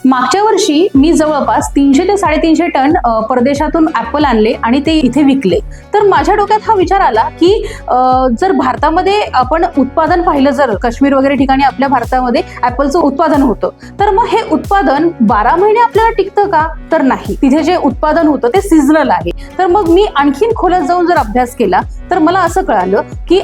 मागच्या वर्षी मी जवळपास 300 ते 350 टन परदेशातून ऍपल आणले आणि ते इथे विकले. तर माझ्या डोक्यात हा विचार आला की जर भारतामध्ये आपण उत्पादन पाहिलं, जर काश्मीर वगैरे ठिकाणी आपल्या भारतामध्ये ऍपलचं उत्पादन होतं, तर मग हे उत्पादन 12 महिने आपल्याला टिकतं का? तर नाही. तिथे जे उत्पादन होतं ते सीझनल आहे. तर मग मी आणखीन खोलात जाऊन जर अभ्यास केला तर मला असं कळालं की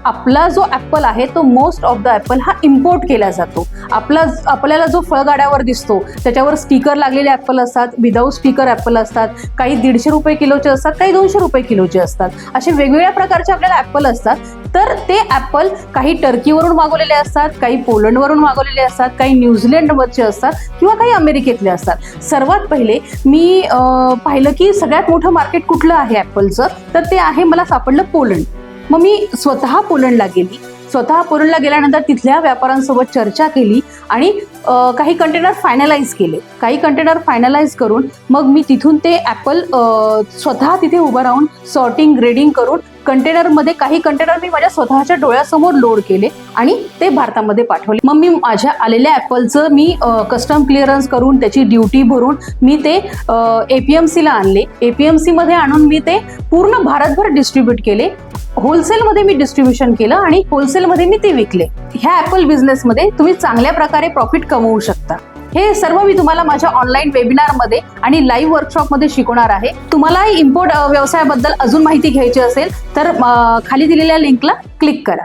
आपला जो ऍपल आहे तो मोस्ट ऑफ द ऍपल हा इम्पोर्ट केला जातो. आपल्याला जो फळगाड्यावर दिसतो त्याच्यावर स्टिकर लागलेले ऍपल असतात, विदाऊट स्टिकर ऍपल असतात, काही 150 रुपये किलोचे असतात, काही 200 रुपये किलोचे असतात. असे वेगवेगळ्या प्रकारचे आपल्याला ऍपल असतात. तर ते ऍपल काही टर्कीवरून मागवलेले असतात, काही पोलंडवरून मागवलेले असतात, काही न्यूझीलंडवरचे असतात किंवा काही अमेरिकेतले असतात. सर्वात पहिले मी पाहिलं की सगळ्यात मोठं मार्केट कुठलं आहे ऍपलचं, तर ते आहे, मला सापडलं पोलंड. मग मी स्वतः पोलंडला गेली. स्वतः पोलंडला गेल्यानंतर तिथल्या व्यापाऱ्यांसोबत चर्चा केली आणि काही कंटेनर फायनलाइज केले. काही कंटेनर फायनलाइज करून मग मी तिथून ते ऍपल स्वतः तिथे उभं राहून सॉर्टिंग, ग्रेडिंग करून कंटेनरमध्ये काही कंटेनर मी माझ्या स्वतःच्या डोळ्यासमोर लोड केले आणि ते भारतामध्ये पाठवले. मग मी माझ्या आलेल्या ऍपलचं मी कस्टम क्लिअरन्स करून त्याची ड्युटी भरून मी ते APMCला आणले. APMC मध्ये आणून मी ते पूर्ण भारतभर डिस्ट्रीब्यूट केले. होलसेलमध्ये मी डिस्ट्रीब्युशन केलं आणि होलसेलमध्ये मी ते विकले. ह्या ऍपल बिझनेसमध्ये तुम्ही चांगल्या प्रकारे प्रॉफिट कमवू शकता. हे सर्व मी तुम्हाला माझ्या ऑनलाईन वेबिनारमध्ये आणि लाईव्ह वर्कशॉपमध्ये शिकवणार आहे. तुम्हाला इम्पोर्ट व्यवसायाबद्दल अजून माहिती घ्यायची असेल तर खाली दिलेल्या लिंकला क्लिक करा.